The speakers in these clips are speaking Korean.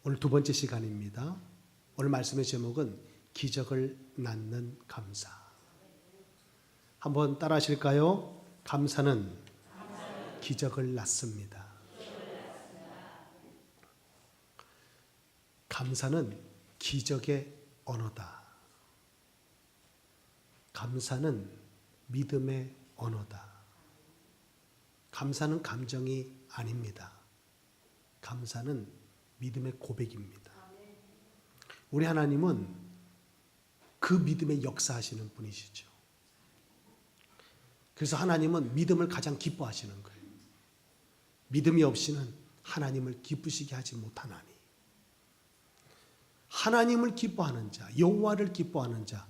오늘 두 번째 시간입니다. 오늘 말씀의 제목은 기적을 낳는 감사. 한번 따라 하실까요? 감사는 기적을 낳습니다. 감사는 기적의 언어다. 감사는 믿음의 언어다. 감사는 감정이 아닙니다. 감사는 믿음의 고백입니다. 우리 하나님은 그 믿음의 역사하시는 분이시죠. 그래서 하나님은 믿음을 가장 기뻐하시는 거예요. 믿음이 없이는 하나님을 기쁘시게 하지 못하나니. 하나님을 기뻐하는 자, 여호와를 기뻐하는 자,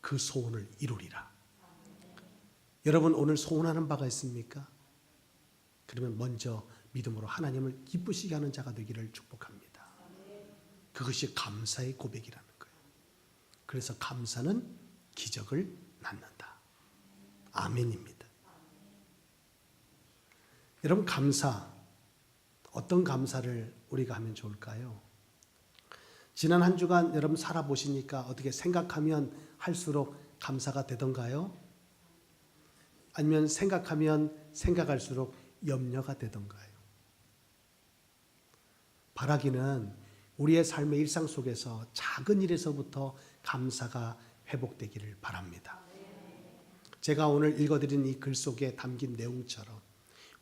그 소원을 이루리라. 여러분 오늘 소원하는 바가 있습니까? 그러면 먼저 믿음으로 하나님을 기쁘시게 하는 자가 되기를 축복합니다. 그것이 감사의 고백이라는 거예요. 그래서 감사는 기적을 낳는다. 아멘입니다. 여러분 감사, 어떤 감사를 우리가 하면 좋을까요? 지난 한 주간 여러분 살아보시니까 어떻게 생각하면 할수록 감사가 되던가요? 아니면 생각하면 생각할수록 염려가 되던가요? 바라기는 우리의 삶의 일상 속에서 작은 일에서부터 감사가 회복되기를 바랍니다. 제가 오늘 읽어드린 이 글 속에 담긴 내용처럼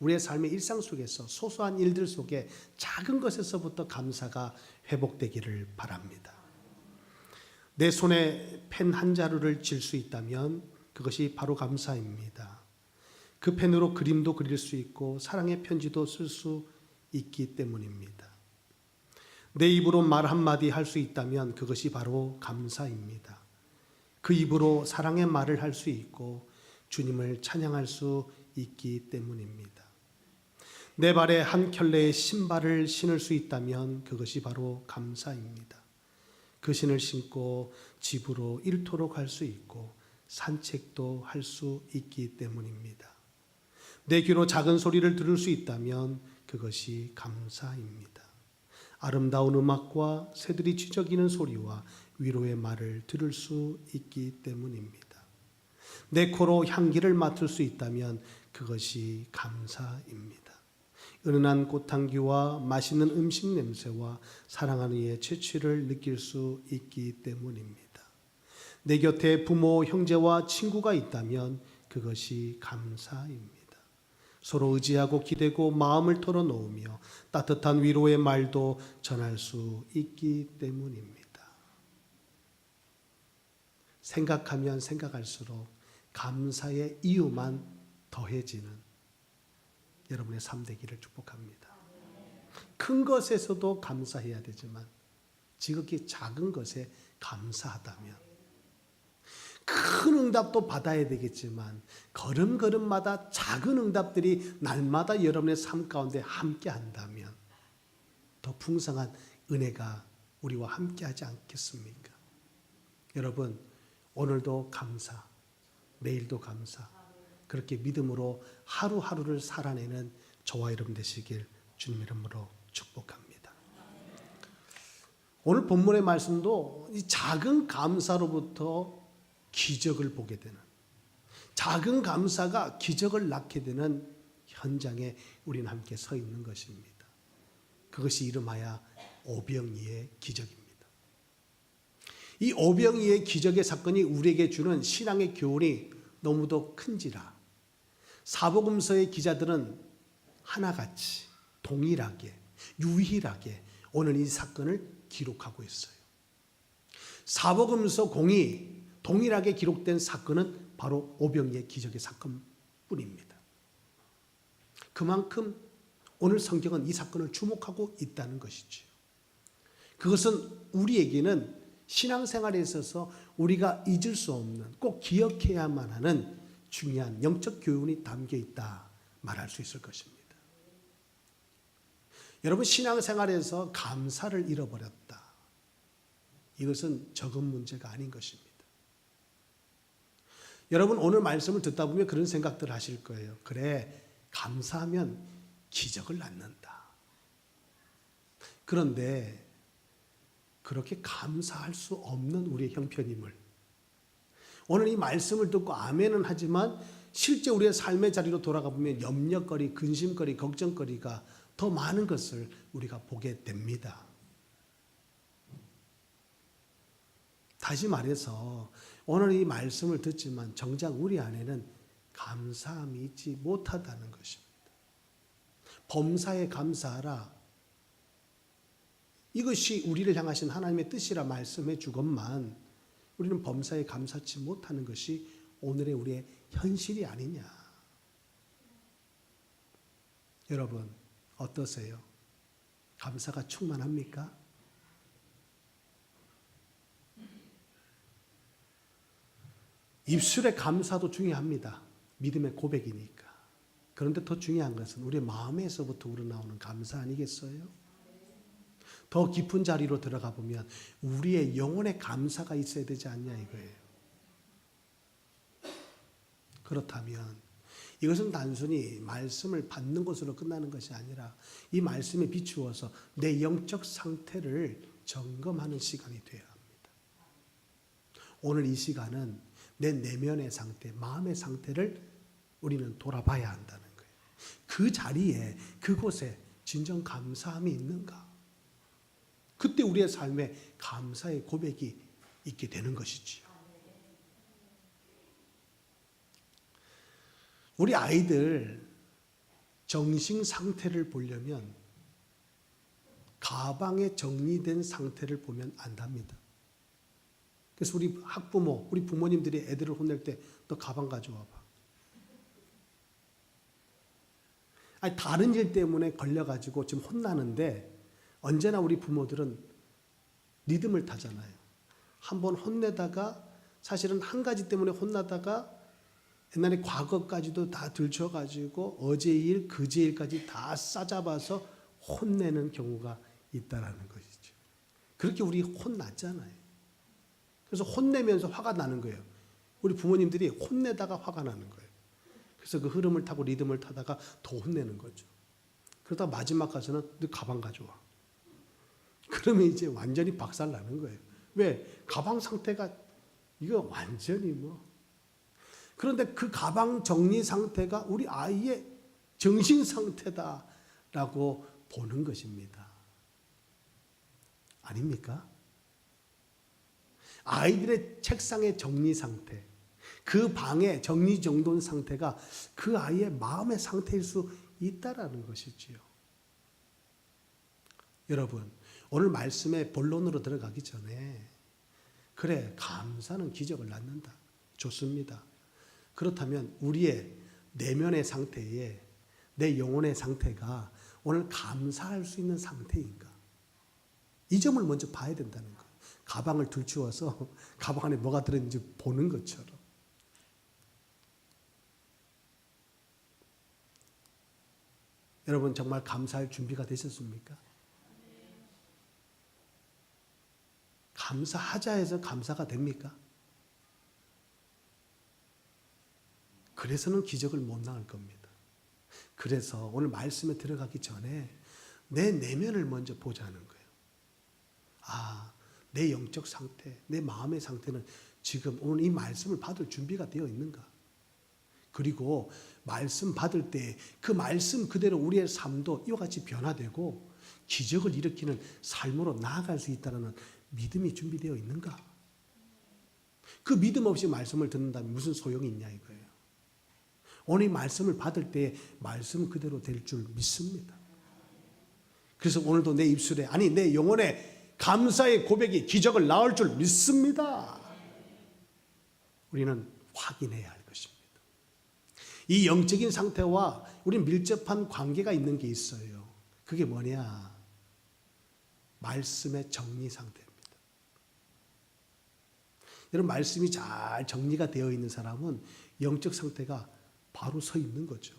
우리의 삶의 일상 속에서 소소한 일들 속에 작은 것에서부터 감사가 회복되기를 바랍니다. 내 손에 펜 한 자루를 쥘 수 있다면 그것이 바로 감사입니다. 그 펜으로 그림도 그릴 수 있고 사랑의 편지도 쓸 수 있기 때문입니다. 내 입으로 말 한마디 할 수 있다면 그것이 바로 감사입니다. 그 입으로 사랑의 말을 할 수 있고 주님을 찬양할 수 있기 때문입니다. 내 발에 한 켤레의 신발을 신을 수 있다면 그것이 바로 감사입니다. 그 신을 신고 집으로 일토록 할 수 있고 산책도 할 수 있기 때문입니다. 내 귀로 작은 소리를 들을 수 있다면 그것이 감사입니다. 아름다운 음악과 새들이 쥐저기는 소리와 위로의 말을 들을 수 있기 때문입니다. 내 코로 향기를 맡을 수 있다면 그것이 감사입니다. 은은한 꽃향기와 맛있는 음식 냄새와 사랑하는 이의 채취를 느낄 수 있기 때문입니다. 내 곁에 부모, 형제와 친구가 있다면 그것이 감사입니다. 서로 의지하고 기대고 마음을 털어놓으며 따뜻한 위로의 말도 전할 수 있기 때문입니다. 생각하면 생각할수록 감사의 이유만 더해지는 여러분의 삶 되기를 축복합니다. 큰 것에서도 감사해야 되지만 지극히 작은 것에 감사하다면 큰 응답도 받아야 되겠지만 걸음걸음마다 작은 응답들이 날마다 여러분의 삶 가운데 함께 한다면 더 풍성한 은혜가 우리와 함께 하지 않겠습니까? 여러분 오늘도 감사, 내일도 감사, 그렇게 믿음으로 하루하루를 살아내는 저와 여러분 되시길 주님 이름으로 축복합니다. 오늘 본문의 말씀도 이 작은 감사로부터 기적을 보게 되는, 작은 감사가 기적을 낳게 되는 현장에 우리는 함께 서 있는 것입니다. 그것이 이름하여 오병이의 기적입니다. 이 오병이의 기적의 사건이 우리에게 주는 신앙의 교훈이 너무도 큰지라 사복음서의 기자들은 하나같이 동일하게 유일하게 오늘 이 사건을 기록하고 있어요. 사복음서 공이 동일하게 기록된 사건은 바로 오병이의 기적의 사건뿐입니다. 그만큼 오늘 성경은 이 사건을 주목하고 있다는 것이죠. 그것은 우리에게는 신앙생활에 있어서 우리가 잊을 수 없는, 꼭 기억해야만 하는 중요한 영적 교훈이 담겨 있다 말할 수 있을 것입니다. 여러분 신앙생활에서 감사를 잃어버렸다. 이것은 적은 문제가 아닌 것입니다. 여러분 오늘 말씀을 듣다 보면 그런 생각들 하실 거예요. 그래, 감사하면 기적을 낳는다. 그런데 그렇게 감사할 수 없는 우리의 형편임을, 오늘 이 말씀을 듣고 아멘은 하지만 실제 우리의 삶의 자리로 돌아가 보면 염려거리, 근심거리, 걱정거리가 더 많은 것을 우리가 보게 됩니다. 다시 말해서 오늘 이 말씀을 듣지만 정작 우리 안에는 감사함이 있지 못하다는 것입니다. 범사에 감사하라. 이것이 우리를 향하신 하나님의 뜻이라 말씀해 주건만 우리는 범사에 감사치 못하는 것이 오늘의 우리의 현실이 아니냐. 여러분 어떠세요? 감사가 충만합니까? 입술의 감사도 중요합니다. 믿음의 고백이니까. 그런데 더 중요한 것은 우리의 마음에서부터 우러나오는 감사 아니겠어요? 더 깊은 자리로 들어가 보면 우리의 영혼의 감사가 있어야 되지 않냐 이거예요. 그렇다면 이것은 단순히 말씀을 받는 것으로 끝나는 것이 아니라 이 말씀에 비추어서 내 영적 상태를 점검하는 시간이 되어야 합니다. 오늘 이 시간은 내 내면의 상태, 마음의 상태를 우리는 돌아봐야 한다는 거예요. 그 자리에, 그곳에 진정 감사함이 있는가? 그때 우리의 삶에 감사의 고백이 있게 되는 것이지요. 우리 아이들 정신 상태를 보려면 가방에 정리된 상태를 보면 안답니다. 그래서 우리 학부모, 우리 부모님들이 애들을 혼낼 때 너 가방 가져와 봐. 아니, 다른 일 때문에 걸려가지고 지금 혼나는데 언제나 우리 부모들은 리듬을 타잖아요. 한번 혼내다가 사실은 한 가지 때문에 혼나다가 옛날에 과거까지도 다 들춰가지고 어제 일, 그제 일까지 다 싸잡아서 혼내는 경우가 있다라는 것이죠. 그렇게 우리 혼났잖아요. 그래서 혼내면서 화가 나는 거예요. 우리 부모님들이 혼내다가 화가 나는 거예요. 그래서 그 흐름을 타고 리듬을 타다가 더 혼내는 거죠. 그러다 마지막 가서는 너 가방 가져와. 그러면 이제 완전히 박살 나는 거예요. 왜? 가방 상태가 이거 완전히 뭐. 그런데 그 가방 정리 상태가 우리 아이의 정신 상태다라고 보는 것입니다. 아닙니까? 아이들의 책상의 정리 상태, 그 방의 정리 정돈 상태가 그 아이의 마음의 상태일 수 있다라는 것이지요. 여러분, 오늘 말씀의 본론으로 들어가기 전에 그래, 감사는 기적을 낳는다. 좋습니다. 그렇다면 우리의 내면의 상태에 내 영혼의 상태가 오늘 감사할 수 있는 상태인가? 이 점을 먼저 봐야 된다는 거예요. 가방을 들추어서 가방 안에 뭐가 들어있는지 보는 것처럼. 여러분 정말 감사할 준비가 되셨습니까? 감사하자 해서 감사가 됩니까? 그래서는 기적을 못 나올 겁니다. 그래서 오늘 말씀에 들어가기 전에 내 내면을 먼저 보자는 거예요. 아, 내 영적 상태, 내 마음의 상태는 지금 오늘 이 말씀을 받을 준비가 되어 있는가? 그리고 말씀 받을 때 그 말씀 그대로 우리의 삶도 이와 같이 변화되고 기적을 일으키는 삶으로 나아갈 수 있다는 믿음이 준비되어 있는가? 그 믿음 없이 말씀을 듣는다면 무슨 소용이 있냐 이거예요. 오늘 이 말씀을 받을 때 말씀 그대로 될 줄 믿습니다. 그래서 오늘도 내 입술에, 아니 내 영혼에 감사의 고백이 기적을 낳을 줄 믿습니다. 우리는 확인해야 할 것입니다. 이 영적인 상태와 우리는 밀접한 관계가 있는 게 있어요. 그게 뭐냐? 말씀의 정리 상태입니다. 여러분, 말씀이 잘 정리가 되어 있는 사람은 영적 상태가 바로 서 있는 거죠.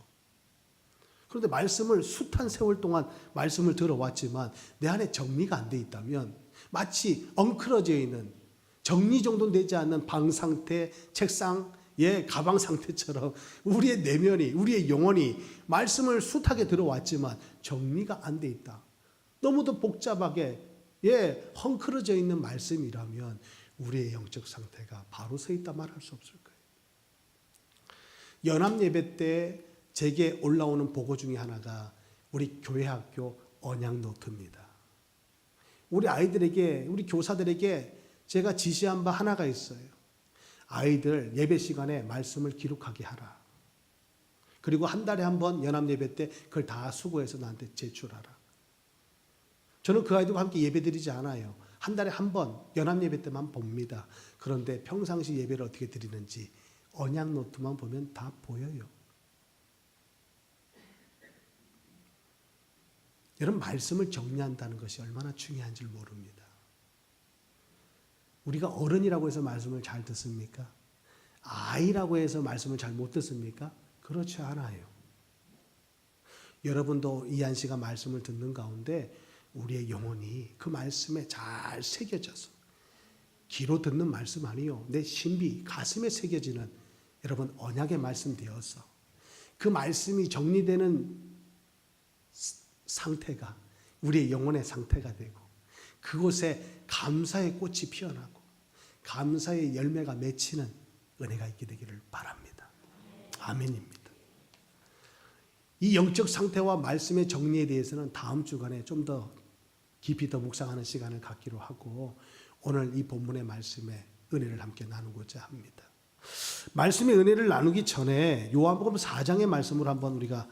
그런데 말씀을 숱한 세월 동안 말씀을 들어왔지만 내 안에 정리가 안 돼 있다면 마치 엉클어져 있는 정리정돈되지 않는 방 상태, 책상, 가방 상태처럼 우리의 내면이, 우리의 영혼이 말씀을 숱하게 들어왔지만 정리가 안 돼 있다. 너무도 복잡하게 헝클어져 있는 말씀이라면 우리의 영적 상태가 바로 서 있다 말할 수 없을 거예요. 연합 예배 때 제게 올라오는 보고 중에 하나가 우리 교회 학교 언약 노트입니다. 우리 아이들에게, 우리 교사들에게 제가 지시한 바 하나가 있어요. 아이들 예배 시간에 말씀을 기록하게 하라. 그리고 한 달에 한 번 연합 예배 때 그걸 다 수고해서 나한테 제출하라. 저는 그 아이들과 함께 예배 드리지 않아요. 한 달에 한 번 연합 예배 때만 봅니다. 그런데 평상시 예배를 어떻게 드리는지 언약 노트만 보면 다 보여요. 여러분, 말씀을 정리한다는 것이 얼마나 중요한지 모릅니다. 우리가 어른이라고 해서 말씀을 잘 듣습니까? 아이라고 해서 말씀을 잘 못 듣습니까? 그렇지 않아요. 여러분도 이한 씨가 말씀을 듣는 가운데 우리의 영혼이 그 말씀에 잘 새겨져서, 귀로 듣는 말씀 아니요, 내 신비 가슴에 새겨지는 여러분 언약의 말씀 되어서 그 말씀이 정리되는 상태가 우리의 영혼의 상태가 되고, 그곳에 감사의 꽃이 피어나고 감사의 열매가 맺히는 은혜가 있게 되기를 바랍니다. 아멘입니다. 이 영적 상태와 말씀의 정리에 대해서는 다음 주간에 좀 더 깊이 더 묵상하는 시간을 갖기로 하고, 오늘 이 본문의 말씀에 은혜를 함께 나누고자 합니다. 말씀의 은혜를 나누기 전에 요한복음 4장의 말씀을 한번 우리가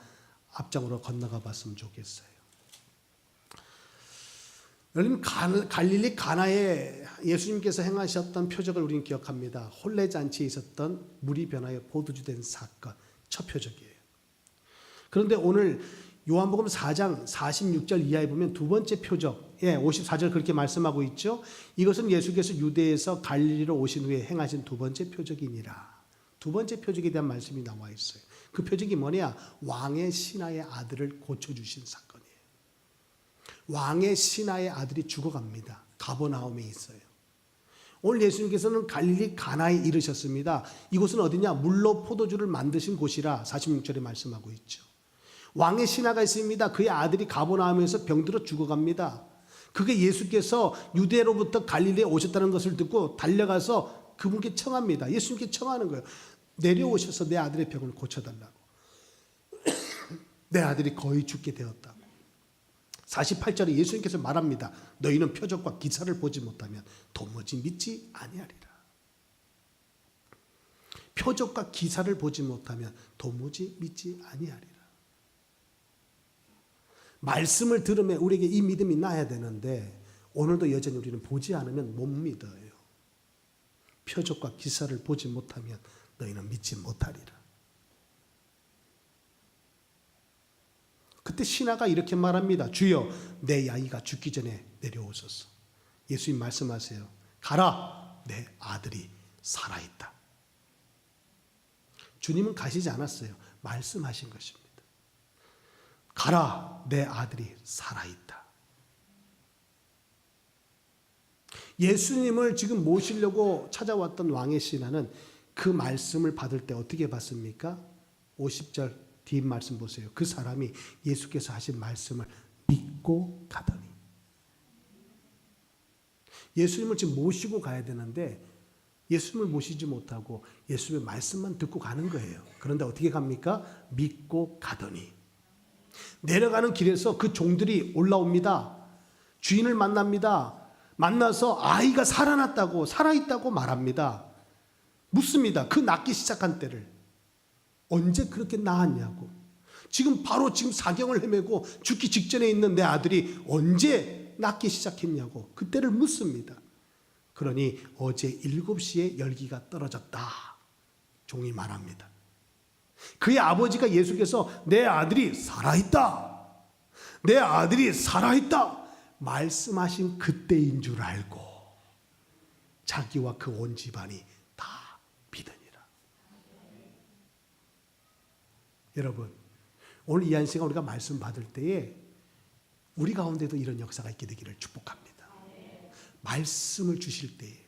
앞장으로 건너가 봤으면 좋겠어요. 여러분, 갈릴리 가나에 예수님께서 행하셨던 표적을 우리는 기억합니다. 혼례잔치에 있었던 물이 변하여 포도주 된 사건, 첫 표적이에요. 그런데 오늘 요한복음 4장 46절 이하에 보면 두 번째 표적, 54절 그렇게 말씀하고 있죠. 이것은 예수께서 유대에서 갈릴리로 오신 후에 행하신 두 번째 표적이니라. 두 번째 표적에 대한 말씀이 나와 있어요. 그 표적이 뭐냐? 왕의 신하의 아들을 고쳐주신 사건이에요. 왕의 신하의 아들이 죽어갑니다. 가버나움에 있어요. 오늘 예수님께서는 갈릴리 가나에 이르셨습니다. 이곳은 어디냐? 물로 포도주를 만드신 곳이라 46절에 말씀하고 있죠. 왕의 신하가 있습니다. 그의 아들이 가버나움에서 병들어 죽어갑니다. 그게 예수께서 유대로부터 갈릴리에 오셨다는 것을 듣고 달려가서 그분께 청합니다. 예수님께 청하는 거예요. 내려오셔서 내 아들의 병을 고쳐달라고. 내 아들이 거의 죽게 되었다고. 48절에 예수님께서 말합니다. 너희는 표적과 기사를 보지 못하면 도무지 믿지 아니하리라. 표적과 기사를 보지 못하면 도무지 믿지 아니하리라. 말씀을 들으면 우리에게 이 믿음이 나야 되는데 오늘도 여전히 우리는 보지 않으면 못 믿어요. 표적과 기사를 보지 못하면 너희는 믿지 못하리라. 그때 신하가 이렇게 말합니다. 주여, 내 아이가 죽기 전에 내려오소서. 예수님 말씀하세요. 가라, 내 아들이 살아있다. 주님은 가시지 않았어요. 말씀하신 것입니다. 가라, 내 아들이 살아있다. 예수님을 지금 모시려고 찾아왔던 왕의 신하는 그 말씀을 받을 때 어떻게 받습니까? 50절 뒷 말씀 보세요. 그 사람이 예수께서 하신 말씀을 믿고 가더니. 예수님을 지금 모시고 가야 되는데 예수님을 모시지 못하고 예수님의 말씀만 듣고 가는 거예요. 그런데 어떻게 갑니까? 믿고 가더니. 내려가는 길에서 그 종들이 올라옵니다. 주인을 만납니다. 만나서 아이가 살아났다고, 살아있다고 말합니다. 묻습니다. 그 낫기 시작한 때를. 언제 그렇게 낳았냐고. 지금 바로 지금 사경을 헤매고 죽기 직전에 있는 내 아들이 언제 낫기 시작했냐고. 그때를 묻습니다. 그러니 어제 7시에 열기가 떨어졌다. 종이 말합니다. 그의 아버지가 예수께서 내 아들이 살아있다. 내 아들이 살아있다. 말씀하신 그때인 줄 알고 자기와 그 온 집안이 다 믿으니라. 여러분, 오늘 이한 시간 우리가 말씀 받을 때에 우리 가운데도 이런 역사가 있게 되기를 축복합니다. 말씀을 주실 때에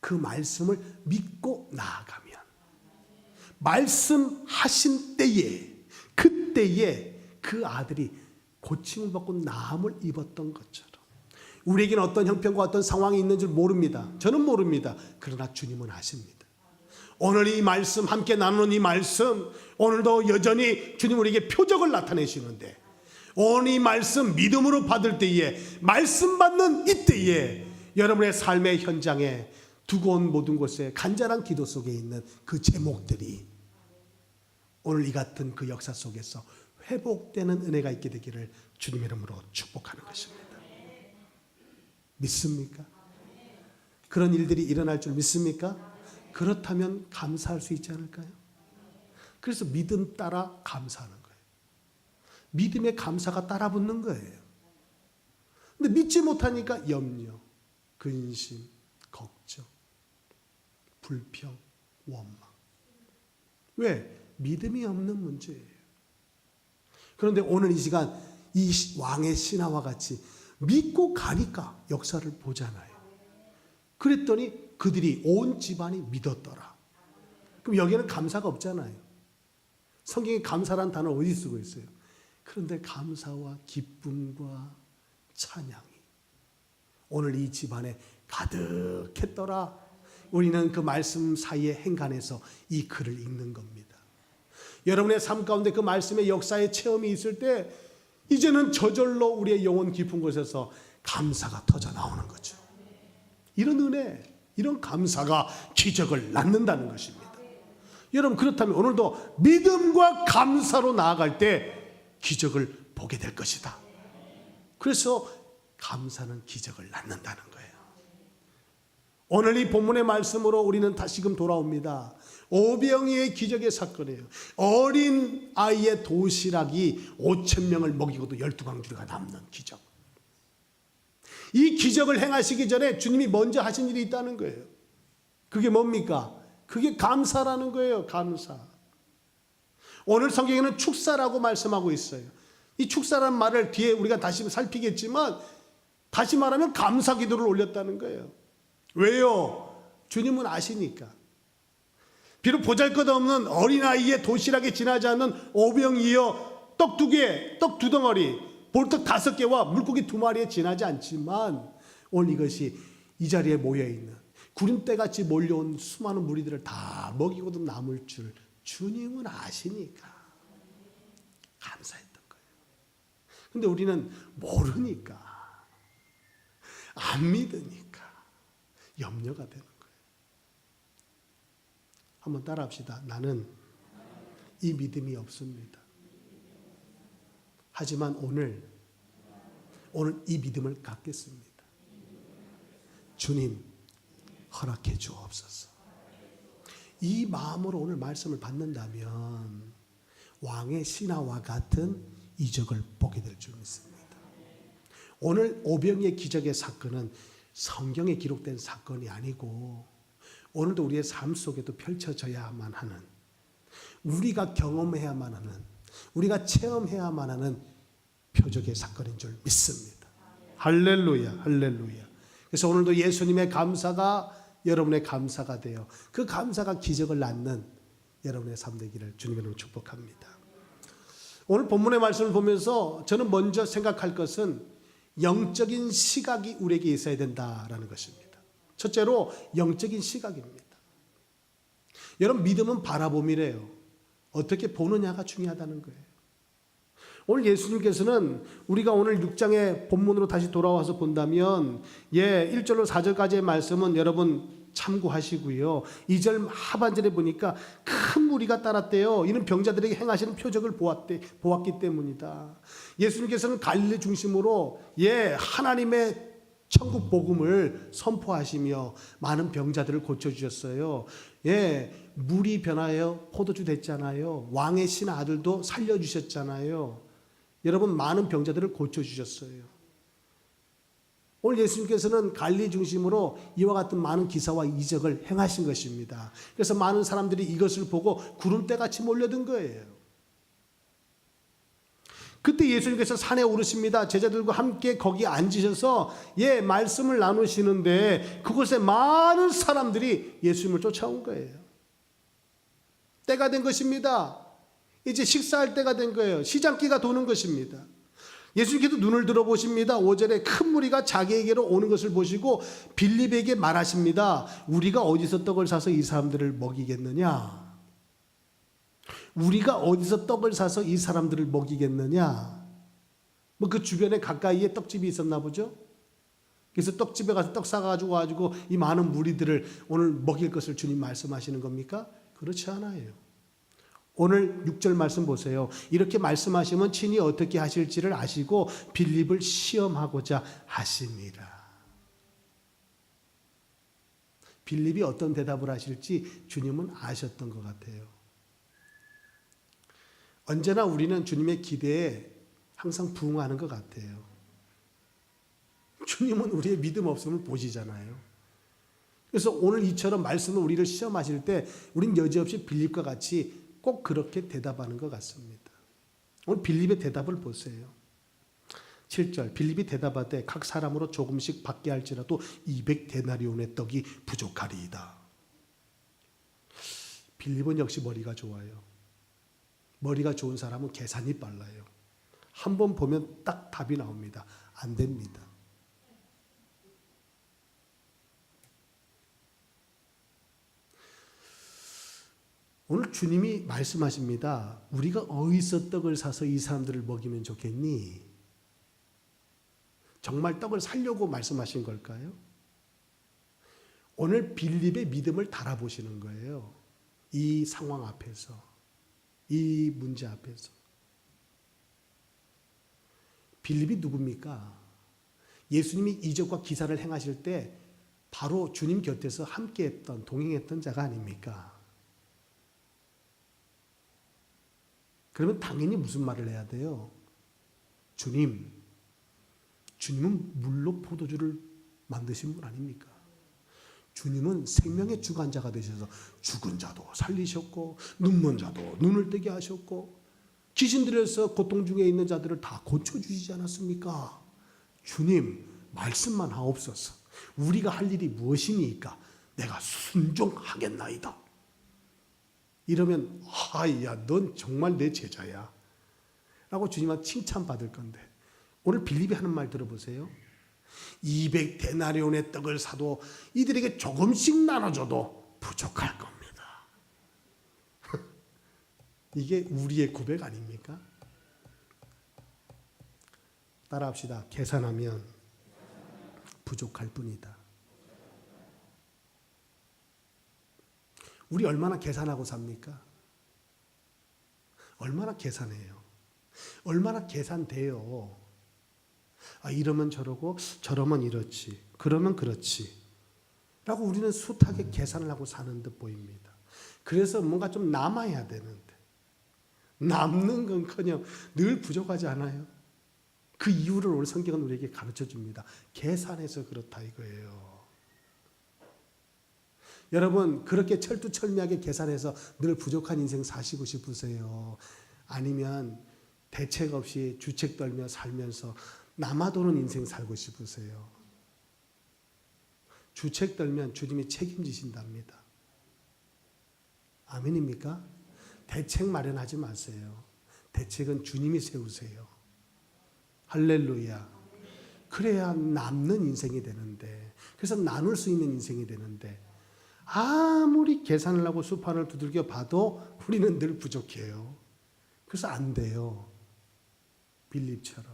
그 말씀을 믿고 나아가면 말씀하신 때에 그때에 그 아들이 고침을 받고 나음을 입었던 것처럼 우리에게는 어떤 형편과 어떤 상황이 있는 줄 모릅니다. 저는 모릅니다. 그러나 주님은 아십니다. 오늘 이 말씀, 함께 나누는 이 말씀, 오늘도 여전히 주님 우리에게 표적을 나타내시는데, 오늘 이 말씀 믿음으로 받을 때에, 말씀 받는 이때에 여러분의 삶의 현장에 두고 온 모든 곳에 간절한 기도 속에 있는 그 제목들이 오늘 이 같은 그 역사 속에서 회복되는 은혜가 있게 되기를 주님 이름으로 축복하는 것입니다. 믿습니까? 그런 일들이 일어날 줄 믿습니까? 그렇다면 감사할 수 있지 않을까요? 그래서 믿음 따라 감사하는 거예요. 믿음의 감사가 따라 붙는 거예요. 근데 믿지 못하니까 염려, 근심, 걱정, 불평, 원망. 왜? 믿음이 없는 문제예요. 그런데 오늘 이 시간 이 왕의 신하와 같이 믿고 가니까 역사를 보잖아요. 그랬더니 그들이 온 집안이 믿었더라. 그럼 여기는 감사가 없잖아요. 성경에 감사란 단어를 어디 쓰고 있어요? 그런데 감사와 기쁨과 찬양이 오늘 이 집안에 가득했더라. 우리는 그 말씀 사이에 행간해서 이 글을 읽는 겁니다. 여러분의 삶 가운데 그 말씀의 역사의 체험이 있을 때 이제는 저절로 우리의 영혼 깊은 곳에서 감사가 터져 나오는 거죠. 이런 은혜, 이런 감사가 기적을 낳는다는 것입니다. 여러분, 그렇다면 오늘도 믿음과 감사로 나아갈 때 기적을 보게 될 것이다. 그래서 감사는 기적을 낳는다는 거예요. 오늘 이 본문의 말씀으로 우리는 다시금 돌아옵니다. 오병이의 기적의 사건이에요. 어린 아이의 도시락이 5,000명을 먹이고도 12광주리가 남는 기적. 이 기적을 행하시기 전에 주님이 먼저 하신 일이 있다는 거예요. 그게 뭡니까? 그게 감사라는 거예요. 감사. 오늘 성경에는 축사라고 말씀하고 있어요. 이 축사라는 말을 뒤에 우리가 다시 살피겠지만, 다시 말하면 감사 기도를 올렸다는 거예요. 왜요? 주님은 아시니까. 비록 보잘것없는 어린아이의 도시락에 지나지 않는 오병이어 떡 2개, 떡 2덩어리, 볼떡 5개와 물고기 2마리에 지나지 않지만 오늘 이것이 이 자리에 모여있는 구름대같이 몰려온 수많은 무리들을 다 먹이고도 남을 줄 주님은 아시니까 감사했던 거예요. 근데 우리는 모르니까, 안 믿으니까 염려가 되는 거예요. 한번 따라합시다. 나는 이 믿음이 없습니다. 하지만 오늘 이 믿음을 갖겠습니다. 주님 허락해 주옵소서. 이 마음으로 오늘 말씀을 받는다면 왕의 신하와 같은 이적을 보게 될 줄 믿습니다. 오늘 오병이의 기적의 사건은 성경에 기록된 사건이 아니고 오늘도 우리의 삶 속에도 펼쳐져야만 하는, 우리가 경험해야만 하는, 우리가 체험해야만 하는 표적의 사건인 줄 믿습니다. 할렐루야, 할렐루야. 그래서 오늘도 예수님의 감사가 여러분의 감사가 되어 그 감사가 기적을 낳는 여러분의 삶 되기를 주님으로 축복합니다. 오늘 본문의 말씀을 보면서 저는 먼저 생각할 것은 영적인 시각이 우리에게 있어야 된다라는 것입니다. 첫째로 영적인 시각입니다. 여러분, 믿음은 바라봄이래요. 어떻게 보느냐가 중요하다는 거예요. 오늘 예수님께서는 우리가 오늘 6장의 본문으로 다시 돌아와서 본다면 1절로 4절까지의 말씀은 여러분 참고하시고요. 2절 하반절에 보니까 큰 무리가 따랐대요. 이는 병자들에게 행하시는 표적을 보았기 때문이다. 예수님께서는 갈릴리 중심으로 하나님의 천국 복음을 선포하시며 많은 병자들을 고쳐주셨어요. 물이 변하여 포도주 됐잖아요. 왕의 신하 아들도 살려주셨잖아요. 여러분, 많은 병자들을 고쳐주셨어요. 오늘 예수님께서는 갈릴리 중심으로 이와 같은 많은 기사와 이적을 행하신 것입니다. 그래서 많은 사람들이 이것을 보고 구름대같이 몰려든 거예요. 그때 예수님께서 산에 오르십니다. 제자들과 함께 거기 앉으셔서 말씀을 나누시는데 그곳에 많은 사람들이 예수님을 쫓아온 거예요. 때가 된 것입니다. 이제 식사할 때가 된 거예요. 시장기가 도는 것입니다. 예수님께서 눈을 들어보십니다. 5절에 큰 무리가 자기에게로 오는 것을 보시고 빌립에게 말하십니다. 우리가 어디서 떡을 사서 이 사람들을 먹이겠느냐? 우리가 어디서 떡을 사서 이 사람들을 먹이겠느냐? 뭐 그 주변에 가까이에 떡집이 있었나 보죠? 그래서 떡집에 가서 떡 사가지고 이 많은 무리들을 오늘 먹일 것을 주님 말씀하시는 겁니까? 그렇지 않아요. 오늘 6절 말씀 보세요. 이렇게 말씀하시면 친히 어떻게 하실지를 아시고 빌립을 시험하고자 하십니다. 빌립이 어떤 대답을 하실지 주님은 아셨던 것 같아요. 언제나 우리는 주님의 기대에 항상 부응하는 것 같아요. 주님은 우리의 믿음 없음을 보시잖아요. 그래서 오늘 이처럼 말씀을 우리를 시험하실 때 우린 여지없이 빌립과 같이 꼭 그렇게 대답하는 것 같습니다. 오늘 빌립의 대답을 보세요. 7절 빌립이 대답하되 각 사람으로 조금씩 받게 할지라도 200데나리온의 떡이 부족하리이다. 빌립은 역시 머리가 좋아요. 머리가 좋은 사람은 계산이 빨라요. 한 번 보면 딱 답이 나옵니다. 안 됩니다. 오늘 주님이 말씀하십니다. 우리가 어디서 떡을 사서 이 사람들을 먹이면 좋겠니? 정말 떡을 사려고 말씀하신 걸까요? 오늘 빌립의 믿음을 달아보시는 거예요. 이 상황 앞에서, 이 문제 앞에서. 빌립이 누굽니까? 예수님이 이적과 기사를 행하실 때 바로 주님 곁에서 함께했던, 동행했던 자가 아닙니까? 그러면 당연히 무슨 말을 해야 돼요? 주님은 물로 포도주를 만드신 분 아닙니까? 주님은 생명의 주관자가 되셔서 죽은 자도 살리셨고 눈먼 자도 눈을 뜨게 하셨고 귀신들에서 고통 중에 있는 자들을 다 고쳐주시지 않았습니까? 주님 말씀만 하옵소서. 우리가 할 일이 무엇이니까 내가 순종하겠나이다. 이러면 하야 넌 정말 내 제자야 라고 주님한테 칭찬받을 건데 오늘 빌립이 하는 말 들어보세요. 200데나리온의 떡을 사도 이들에게 조금씩 나눠줘도 부족할 겁니다. 이게 우리의 고백 아닙니까? 따라합시다. 계산하면 부족할 뿐이다. 우리 얼마나 계산하고 삽니까? 얼마나 계산해요? 얼마나 계산돼요? 아, 이러면 저러고 저러면 이렇지 그러면 그렇지 라고 우리는 숱하게 계산을 하고 사는 듯 보입니다. 그래서 뭔가 좀 남아야 되는데 남는 건커녕 늘 부족하지 않아요? 그 이유를 오늘 성경은 우리에게 가르쳐 줍니다. 계산해서 그렇다 이거예요. 여러분 그렇게 철두철미하게 계산해서 늘 부족한 인생 사시고 싶으세요? 아니면 대책 없이 주책 떨며 살면서 남아도는 인생 살고 싶으세요? 주책 떨면 주님이 책임지신답니다. 아멘입니까? 대책 마련하지 마세요. 대책은 주님이 세우세요. 할렐루야. 그래야 남는 인생이 되는데, 그래서 나눌 수 있는 인생이 되는데 아무리 계산을 하고 수판을 두들겨 봐도 우리는 늘 부족해요. 그래서 안 돼요. 빌립처럼.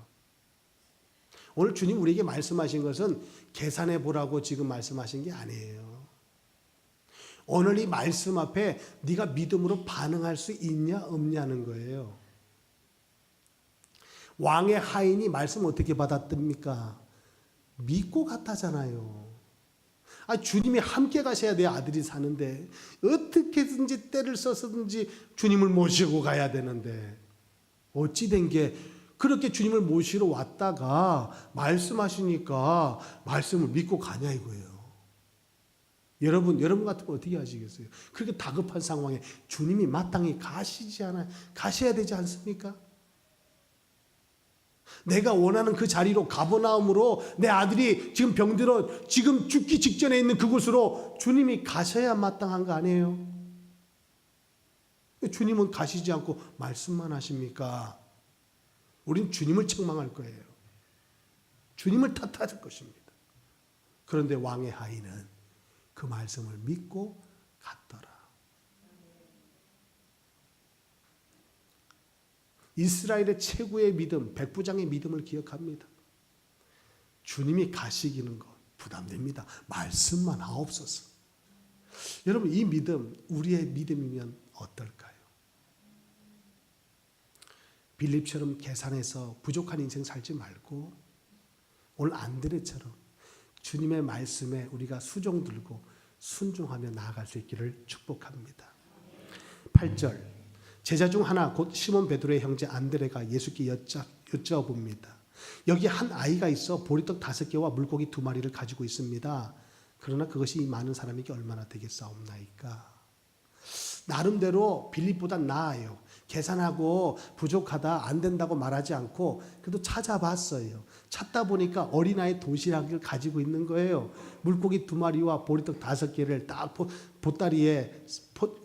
오늘 주님 우리에게 말씀하신 것은 계산해 보라고 지금 말씀하신 게 아니에요. 오늘 이 말씀 앞에 네가 믿음으로 반응할 수 있냐 없냐는 거예요. 왕의 하인이 말씀 어떻게 받았습니까? 믿고 갔다잖아요. 아, 주님이 함께 가셔야 돼요. 아들이 사는데 어떻게든지 때를 써서든지 주님을 모시고 가야 되는데 어찌 된 게 그렇게 주님을 모시러 왔다가 말씀하시니까 말씀을 믿고 가냐 이거예요. 여러분 같으면 어떻게 하시겠어요? 그렇게 다급한 상황에 주님이 마땅히 가셔야 되지 않습니까? 내가 원하는 그 자리로 가버나움으로 내 아들이 지금 병들어 지금 죽기 직전에 있는 그곳으로 주님이 가셔야 마땅한 거 아니에요? 주님은 가시지 않고 말씀만 하십니까? 우린 주님을 책망할 거예요. 주님을 탓할 것입니다. 그런데 왕의 하인은 그 말씀을 믿고 갔더라. 이스라엘의 최고의 믿음, 백부장의 믿음을 기억합니다. 주님이 가시기는 것 부담됩니다. 말씀만 하옵소서. 여러분, 이 믿음 우리의 믿음이면 어떨까요? 빌립처럼 계산해서 부족한 인생 살지 말고 오늘 안드레처럼 주님의 말씀에 우리가 수종 들고 순종하며 나아갈 수 있기를 축복합니다. 8절, 제자 중 하나 곧 시몬 베드로의 형제 안드레가 예수께 여쭤봅니다. 여기 한 아이가 있어 보리떡 5개와 물고기 2마리를 가지고 있습니다. 그러나 그것이 이 많은 사람에게 얼마나 되겠사옵나이까. 나름대로 빌립보다 나아요. 계산하고 부족하다, 안 된다고 말하지 않고 그래도 찾아봤어요. 찾다 보니까 어린아이 도시락을 가지고 있는 거예요. 물고기 2마리와 보리떡 5개를 딱 보따리에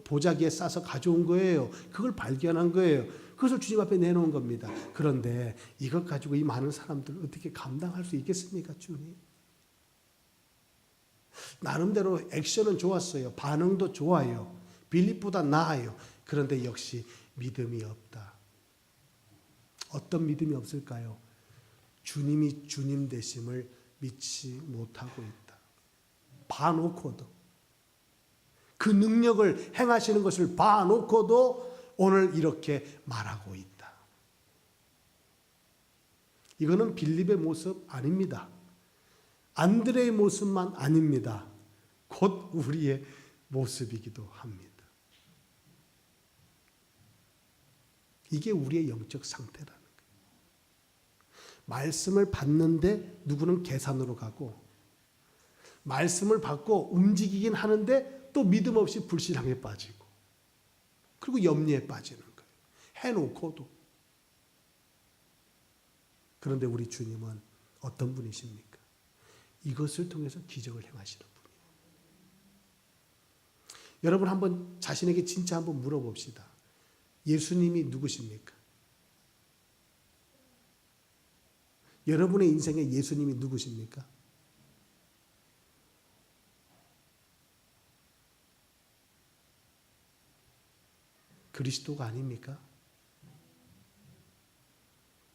보자기에 싸서 가져온 거예요. 그걸 발견한 거예요. 그것을 주님 앞에 내놓은 겁니다. 그런데 이것 가지고 이 많은 사람들 어떻게 감당할 수 있겠습니까, 주님? 나름대로 액션은 좋았어요. 반응도 좋아요. 빌립보다 나아요. 그런데 역시 믿음이 없다. 어떤 믿음이 없을까요? 주님이 주님 되심을 믿지 못하고 있다. 봐놓고도, 그 능력을 행하시는 것을 봐놓고도 오늘 이렇게 말하고 있다. 이거는 빌립의 모습 아닙니다. 안드레의 모습만 아닙니다. 곧 우리의 모습이기도 합니다. 이게 우리의 영적 상태라는 거예요. 말씀을 받는데 누구는 계산으로 가고, 말씀을 받고 움직이긴 하는데 또 믿음 없이 불신앙에 빠지고, 그리고 염려에 빠지는 거예요. 해놓고도. 그런데 우리 주님은 어떤 분이십니까? 이것을 통해서 기적을 행하시는 분이에요. 여러분 한번 자신에게 진짜 한번 물어봅시다. 예수님이 누구십니까? 여러분의 인생에 예수님이 누구십니까? 그리스도가 아닙니까?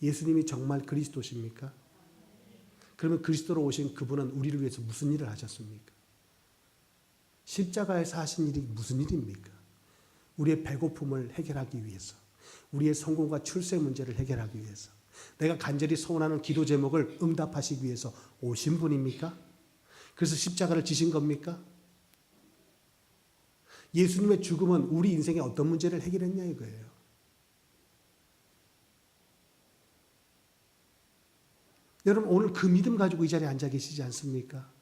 예수님이 정말 그리스도십니까? 그러면 그리스도로 오신 그분은 우리를 위해서 무슨 일을 하셨습니까? 십자가에서 하신 일이 무슨 일입니까? 우리의 배고픔을 해결하기 위해서, 우리의 성공과 출세 문제를 해결하기 위해서, 내가 간절히 소원하는 기도 제목을 응답하시기 위해서 오신 분입니까? 그래서 십자가를 지신 겁니까? 예수님의 죽음은 우리 인생의 어떤 문제를 해결했냐 이거예요. 여러분 오늘 그 믿음 가지고 이 자리에 앉아 계시지 않습니까?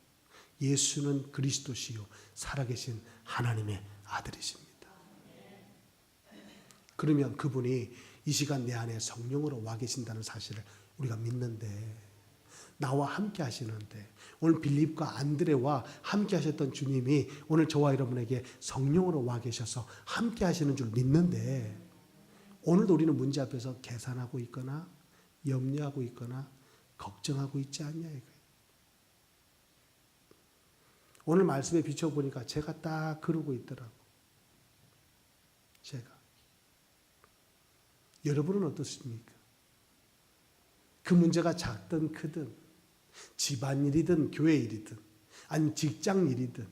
예수는 그리스도시요 살아계신 하나님의 아들이십니다. 그러면 그분이 이 시간 내 안에 성령으로 와 계신다는 사실을 우리가 믿는데, 나와 함께 하시는데, 오늘 빌립과 안드레와 함께 하셨던 주님이 오늘 저와 여러분에게 성령으로 와 계셔서 함께 하시는 줄 믿는데, 오늘도 우리는 문제 앞에서 계산하고 있거나 염려하고 있거나 걱정하고 있지 않냐 이거예요. 오늘 말씀에 비춰보니까 제가 딱 그러고 있더라고. 제가. 여러분은 어떻습니까? 그 문제가 작든 크든, 집안일이든 교회 일이든 아니면 직장 일이든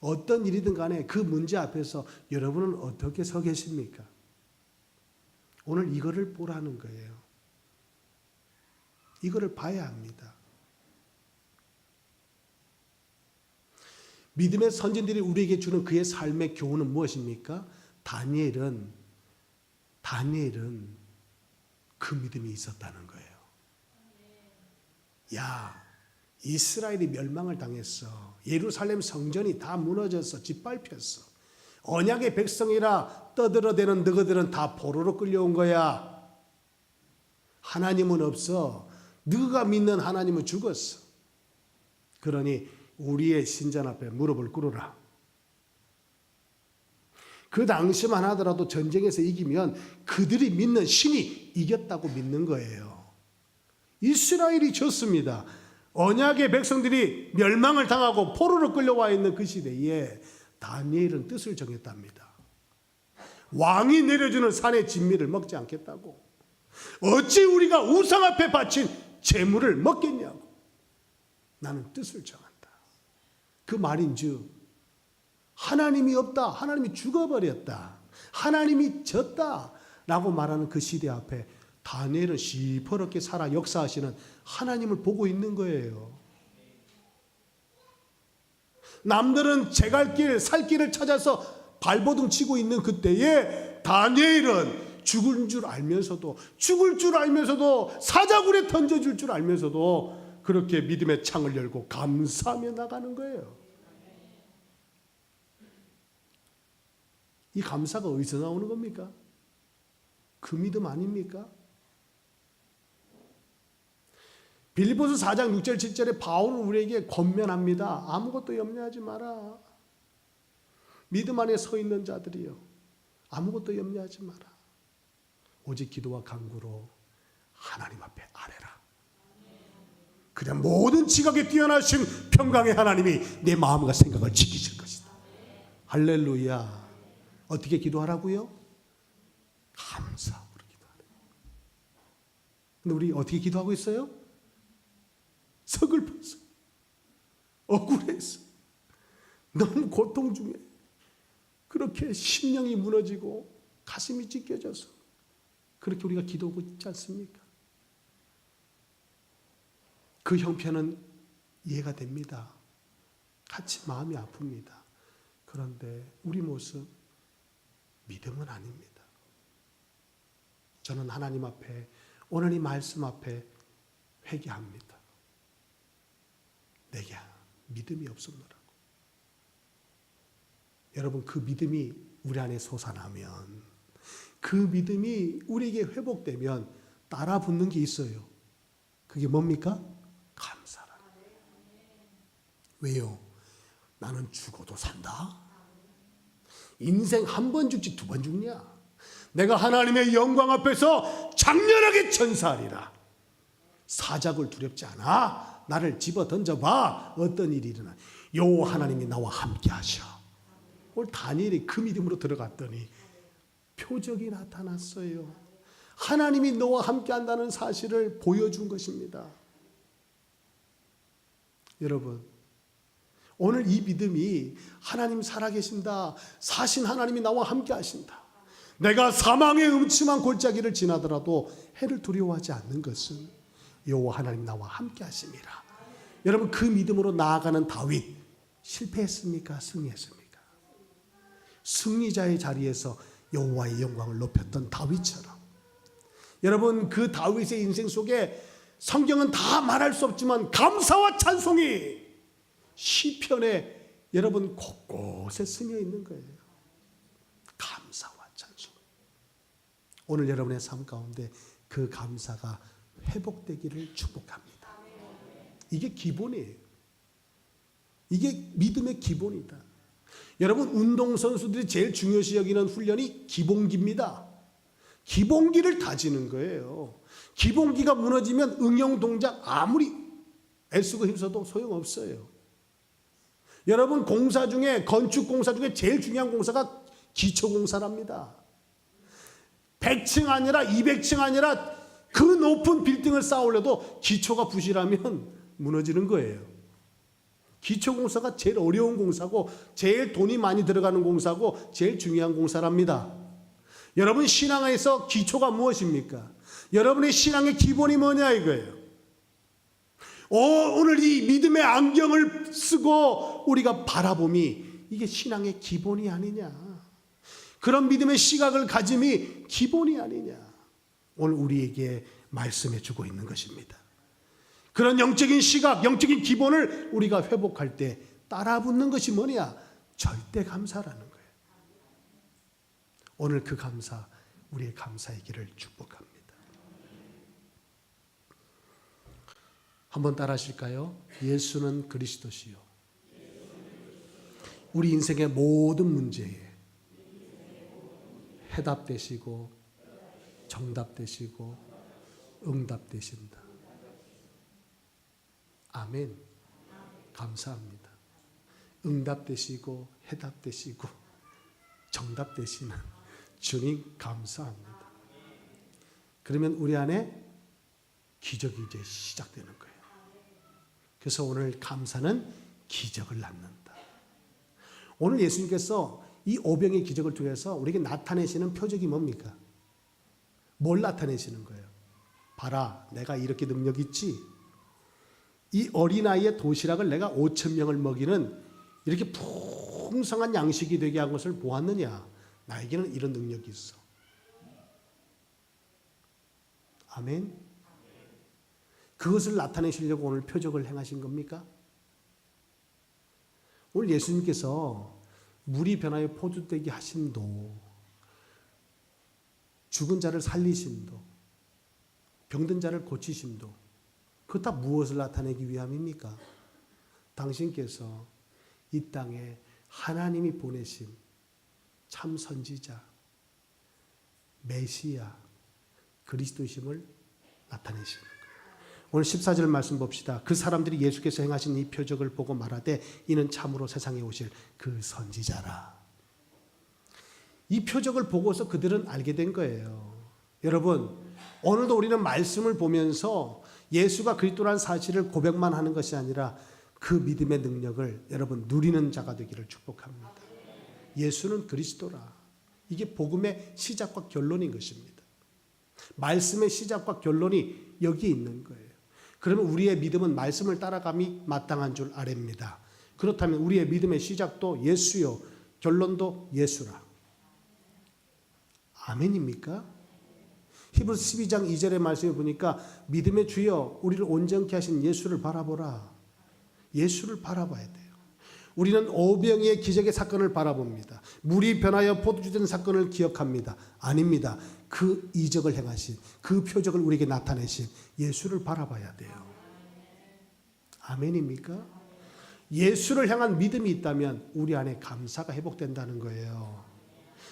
어떤 일이든 간에 그 문제 앞에서 여러분은 어떻게 서 계십니까? 오늘 이거를 보라는 거예요. 이거를 봐야 합니다. 믿음의 선진들이 우리에게 주는 그의 삶의 교훈은 무엇입니까? 다니엘은 그 믿음이 있었다는 거예요. 야, 이스라엘이 멸망을 당했어. 예루살렘 성전이 다 무너졌어. 짓밟혔어. 언약의 백성이라 떠들어대는 너희들은 다 포로로 끌려온 거야. 하나님은 없어. 너가 믿는 하나님은 죽었어. 그러니 우리의 신전 앞에 무릎을 꿇으라. 그 당시만 하더라도 전쟁에서 이기면 그들이 믿는 신이 이겼다고 믿는 거예요. 이스라엘이 졌습니다. 언약의 백성들이 멸망을 당하고 포로로 끌려와 있는 그 시대에 다니엘은 뜻을 정했답니다. 왕이 내려주는 산의 진미를 먹지 않겠다고. 어찌 우리가 우상 앞에 바친 제물을 먹겠냐고. 나는 뜻을 정한다. 그 말인즉 하나님이 없다. 하나님이 죽어버렸다. 하나님이 졌다. 라고 말하는 그 시대 앞에 다니엘은 시퍼렇게 살아 역사하시는 하나님을 보고 있는 거예요. 남들은 제갈 길, 살 길을 찾아서 발버둥 치고 있는 그때에 다니엘은 죽을 줄 알면서도 사자굴에 던져줄 줄 알면서도 그렇게 믿음의 창을 열고 감사하며 나가는 거예요. 이 감사가 어디서 나오는 겁니까? 그 믿음 아닙니까? 빌립보서 4장 6절 7절에 바울은 우리에게 권면합니다. 아무것도 염려하지 마라. 믿음 안에 서 있는 자들이요, 아무것도 염려하지 마라. 오직 기도와 간구로 하나님 앞에 아뢰라. 그냥 모든 지각에 뛰어나신 평강의 하나님이 내 마음과 생각을 지키실 것이다. 할렐루야. 어떻게 기도하라고요? 감사함으로 기도하라. 근데 우리 어떻게 기도하고 있어요? 서글퍼서, 억울해서, 너무 고통 중에 그렇게 심령이 무너지고 가슴이 찢겨져서 그렇게 우리가 기도하고 있지 않습니까? 그 형편은 이해가 됩니다. 같이 마음이 아픕니다. 그런데 우리 모습 믿음은 아닙니다. 저는 하나님 앞에 오늘 이 말씀 앞에 회개합니다. 내게 믿음이 없었노라고. 여러분, 그 믿음이 우리 안에 솟아나면, 그 믿음이 우리에게 회복되면 따라 붙는 게 있어요. 그게 뭡니까? 감사라. 왜요? 나는 죽어도 산다. 인생 한 번 죽지 두 번 죽냐? 내가 하나님의 영광 앞에서 장렬하게 전사하리라. 사작을 두렵지 않아. 나를 집어 던져봐. 어떤 일이 일어나. 요 하나님이 나와 함께 하셔. 오늘 다니엘이 그 믿음으로 들어갔더니 표적이 나타났어요. 하나님이 너와 함께 한다는 사실을 보여준 것입니다. 여러분, 오늘 이 믿음이 하나님 살아계신다, 사신 하나님이 나와 함께 하신다, 내가 사망의 음침한 골짜기를 지나더라도 해를 두려워하지 않는 것은 여호와 하나님 나와 함께 하심이라. 여러분, 그 믿음으로 나아가는 다윗 실패했습니까? 승리했습니까? 승리자의 자리에서 여호와의 영광을 높였던 다윗처럼, 여러분, 그 다윗의 인생 속에 성경은 다 말할 수 없지만 감사와 찬송이 시편에 여러분 곳곳에 스며 있는 거예요. 감사와 찬송. 오늘 여러분의 삶 가운데 그 감사가 회복되기를 축복합니다. 이게 기본이에요. 이게 믿음의 기본이다. 여러분, 운동선수들이 제일 중요시 여기는 훈련이 기본기입니다. 기본기를 다지는 거예요. 기본기가 무너지면 응용 동작 아무리 애쓰고 힘써도 소용없어요. 여러분, 공사 중에, 건축 공사 중에 제일 중요한 공사가 기초공사랍니다. 100층 아니라 200층 아니라 그 높은 빌딩을 쌓아 올려도 기초가 부실하면 무너지는 거예요. 기초공사가 제일 어려운 공사고 제일 돈이 많이 들어가는 공사고 제일 중요한 공사랍니다. 여러분, 신앙에서 기초가 무엇입니까? 여러분의 신앙의 기본이 뭐냐 이거예요. 오늘 이 믿음의 안경을 쓰고 우리가 바라봄이 이게 신앙의 기본이 아니냐. 그런 믿음의 시각을 가짐이 기본이 아니냐. 오늘 우리에게 말씀해 주고 있는 것입니다. 그런 영적인 시각, 영적인 기본을 우리가 회복할 때 따라 붙는 것이 뭐냐? 절대 감사라는 거예요. 오늘 그 감사, 우리의 감사의 길을 축복합니다. 한번 따라 하실까요? 예수는 그리스도시요, 우리 인생의 모든 문제에 해답 되시고 정답 되시고 응답 되신다. 아멘. 감사합니다. 응답 되시고 해답 되시고 정답 되시는 주님 감사합니다. 그러면 우리 안에 기적이 이제 시작되는 거예요. 그래서 오늘 감사는 기적을 낳는다. 오늘 예수님께서 이 오병의 기적을 통해서 우리에게 나타내시는 표적이 뭡니까? 뭘 나타내시는 거예요? 봐라, 내가 이렇게 능력 있지? 이 어린아이의 도시락을 내가 5,000명을 먹이는 이렇게 풍성한 양식이 되게 한 것을 보았느냐? 나에게는 이런 능력이 있어. 아멘. 그것을 나타내시려고 오늘 표적을 행하신 겁니까? 오늘 예수님께서 물이 변하여 포도되게 하심도, 죽은 자를 살리심도, 병든 자를 고치심도, 그것 다 무엇을 나타내기 위함입니까? 당신께서 이 땅에 하나님이 보내신 참 선지자, 메시아, 그리스도심을 나타내시는 거예요. 오늘 14절 말씀 봅시다. 그 사람들이 예수께서 행하신 이 표적을 보고 말하되 이는 참으로 세상에 오실 그 선지자라. 이 표적을 보고서 그들은 알게 된 거예요. 여러분, 오늘도 우리는 말씀을 보면서 예수가 그리스도라는 사실을 고백만 하는 것이 아니라 그 믿음의 능력을 여러분 누리는 자가 되기를 축복합니다. 예수는 그리스도라. 이게 복음의 시작과 결론인 것입니다. 말씀의 시작과 결론이 여기 있는 거예요. 그러면 우리의 믿음은 말씀을 따라감이 마땅한 줄 아랍니다. 그렇다면 우리의 믿음의 시작도 예수요, 결론도 예수라. 아멘입니까? 히브리서 12장 2절의 말씀에 보니까 믿음의 주여 우리를 온전케 하신 예수를 바라보라. 예수를 바라봐야 돼요. 우리는 오병이의 기적의 사건을 바라봅니다. 물이 변하여 포도주 된 사건을 기억합니다. 아닙니다. 그 이적을 행하신, 그 표적을 우리에게 나타내신 예수를 바라봐야 돼요. 아멘입니까? 예수를 향한 믿음이 있다면 우리 안에 감사가 회복된다는 거예요.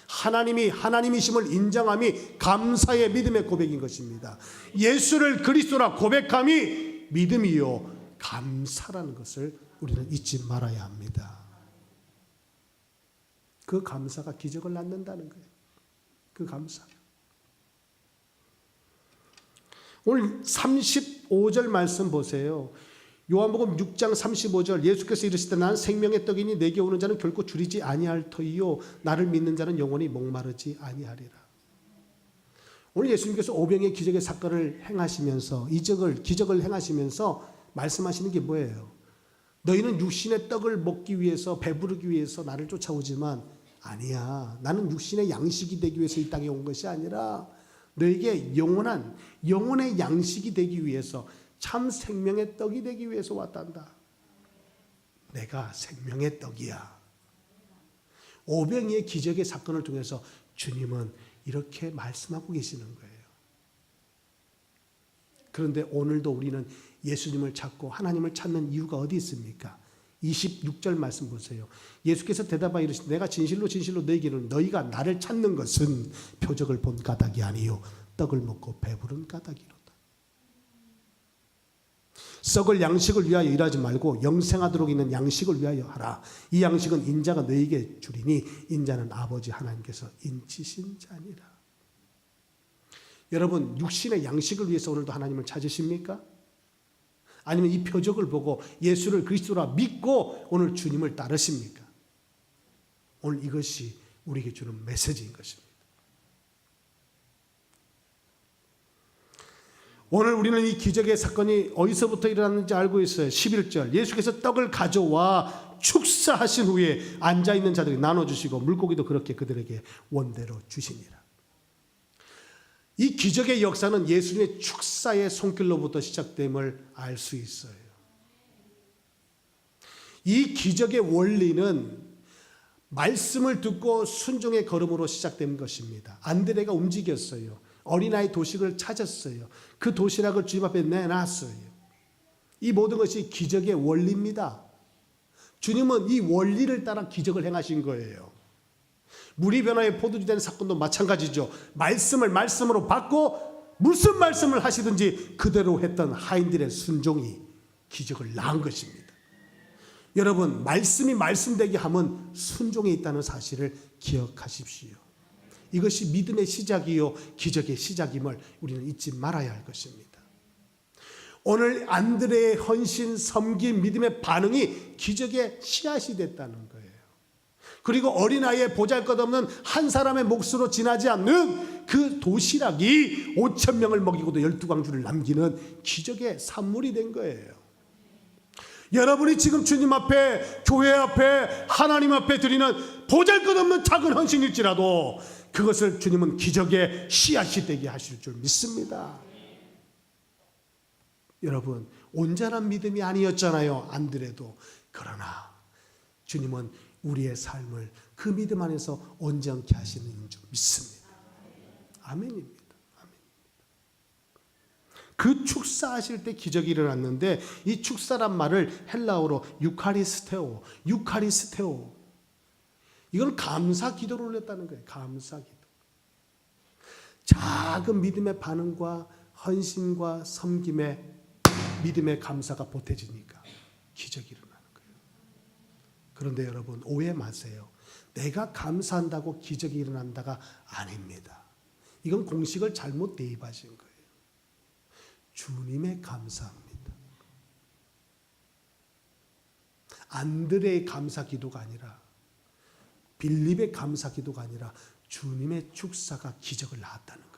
하나님이 하나님이심을 인정함이 감사의 믿음의 고백인 것입니다. 예수를 그리스도라 고백함이 믿음이요 감사라는 것을 우리는 잊지 말아야 합니다. 그 감사가 기적을 낳는다는 거예요. 그 감사. 오늘 35절 말씀 보세요. 요한복음 6장 35절 예수께서 이르시되 나는 생명의 떡이니 내게 오는 자는 결코 줄이지 아니할 터이요 나를 믿는 자는 영원히 목마르지 아니하리라. 오늘 예수님께서 오병의 기적의 사건을 행하시면서 기적을 행하시면서 말씀하시는 게 뭐예요? 너희는 육신의 떡을 먹기 위해서 배부르기 위해서 나를 쫓아오지만 아니야. 나는 육신의 양식이 되기 위해서 이 땅에 온 것이 아니라 너에게 영혼의 양식이 되기 위해서 참 생명의 떡이 되기 위해서 왔단다. 내가 생명의 떡이야. 오병이의 기적의 사건을 통해서 주님은 이렇게 말씀하고 계시는 거예요. 그런데 오늘도 우리는 예수님을 찾고 하나님을 찾는 이유가 어디 있습니까? 26절 말씀 보세요. 예수께서 대답하여 이르시되 내가 진실로 진실로 너희에게 이르노니 너희가 나를 찾는 것은 표적을 본 까닭이 아니요 떡을 먹고 배부른 까닭이로다. 썩을 양식을 위하여 일하지 말고 영생하도록 있는 양식을 위하여 하라. 이 양식은 인자가 너희에게 주리니 인자는 아버지 하나님께서 인치신 자니라. 여러분 육신의 양식을 위해서 오늘도 하나님을 찾으십니까? 아니면 이 표적을 보고 예수를 그리스도라 믿고 오늘 주님을 따르십니까? 오늘 이것이 우리에게 주는 메시지인 것입니다. 오늘 우리는 이 기적의 사건이 어디서부터 일어났는지 알고 있어요. 11절 예수께서 떡을 가져와 축사하신 후에 앉아있는 자들에게 나눠주시고 물고기도 그렇게 그들에게 원대로 주시니라. 이 기적의 역사는 예수님의 축사의 손길로부터 시작됨을 알 수 있어요. 이 기적의 원리는 말씀을 듣고 순종의 걸음으로 시작된 것입니다. 안드레가 움직였어요. 어린아이 도식을 찾았어요. 그 도시락을 주님 앞에 내놨어요. 이 모든 것이 기적의 원리입니다. 주님은 이 원리를 따라 기적을 행하신 거예요. 물이 변화에 포도주 된 사건도 마찬가지죠. 말씀으로 받고 무슨 말씀을 하시든지 그대로 했던 하인들의 순종이 기적을 낳은 것입니다. 여러분, 말씀이 말씀되게 하면 순종에 있다는 사실을 기억하십시오. 이것이 믿음의 시작이요 기적의 시작임을 우리는 잊지 말아야 할 것입니다. 오늘 안드레의 헌신, 섬김, 믿음의 반응이 기적의 씨앗이 됐다는 거예요. 그리고 어린아이의 보잘것없는 한 사람의 몫으로 지나지 않는 그 도시락이 5천 명을 먹이고도 12광주를 남기는 기적의 산물이 된 거예요. 여러분이 지금 주님 앞에, 교회 앞에, 하나님 앞에 드리는 보잘것없는 작은 헌신일지라도 그것을 주님은 기적의 씨앗이 되게 하실 줄 믿습니다. 여러분, 온전한 믿음이 아니었잖아요, 안드레도. 그러나 주님은 우리의 삶을 그 믿음 안에서 온전케 하시는 줄 믿습니다. 아멘입니다. 그 축사하실 때 기적이 일어났는데, 이 축사란 말을 헬라어로 유카리스테오, 이건 감사 기도를 올렸다는 거예요. 감사 기도. 작은 믿음의 반응과 헌신과 섬김에 믿음의 감사가 보태지니까 기적이 일어나는 거예요. 그런데 여러분, 오해 마세요. 내가 감사한다고 기적이 일어난다가 아닙니다. 이건 공식을 잘못 대입하신 거예요. 주님의 감사합니다. 안드레의 감사 기도가 아니라, 빌립의 감사 기도가 아니라 주님의 축사가 기적을 낳았다는 거예요.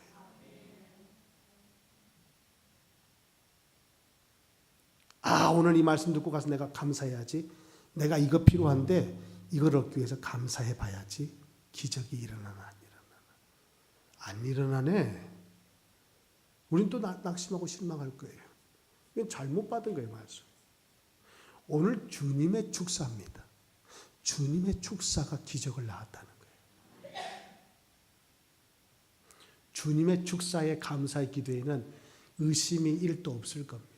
오늘 이 말씀 듣고 가서 내가 감사해야지. 내가 이거 필요한데 이걸 얻기 위해서 감사해 봐야지. 기적이 일어나나 안 일어나네. 우린 또 낙심하고 실망할 거예요. 이건 잘못 받은 거예요, 말씀. 오늘 주님의 축사입니다. 주님의 축사가 기적을 낳았다는 거예요. 주님의 축사에 감사의 기도에는 의심이 1도 없을 겁니다.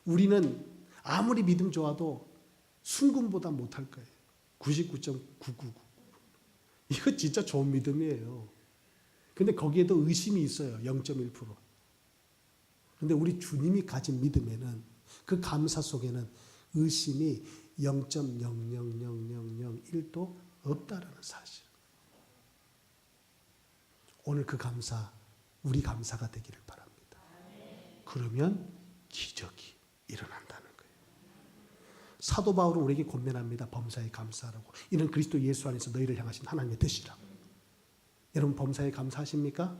우리는 아무리 믿음 좋아도 순금보다 못할 거예요. 99.999. 이거 진짜 좋은 믿음이에요. 근데 거기에도 의심이 있어요. 0.1%. 근데 우리 주님이 가진 믿음에는, 그 감사 속에는 의심이 0.0000001도 없다라는 사실. 오늘 그 감사, 우리 감사가 되기를 바랍니다. 그러면 기적이 일어난다는 거예요. 사도 바울은 우리에게 권면합니다. 범사에 감사하라고. 이는 그리스도 예수 안에서 너희를 향하신 하나님의 뜻이라. 여러분, 범사에 감사하십니까?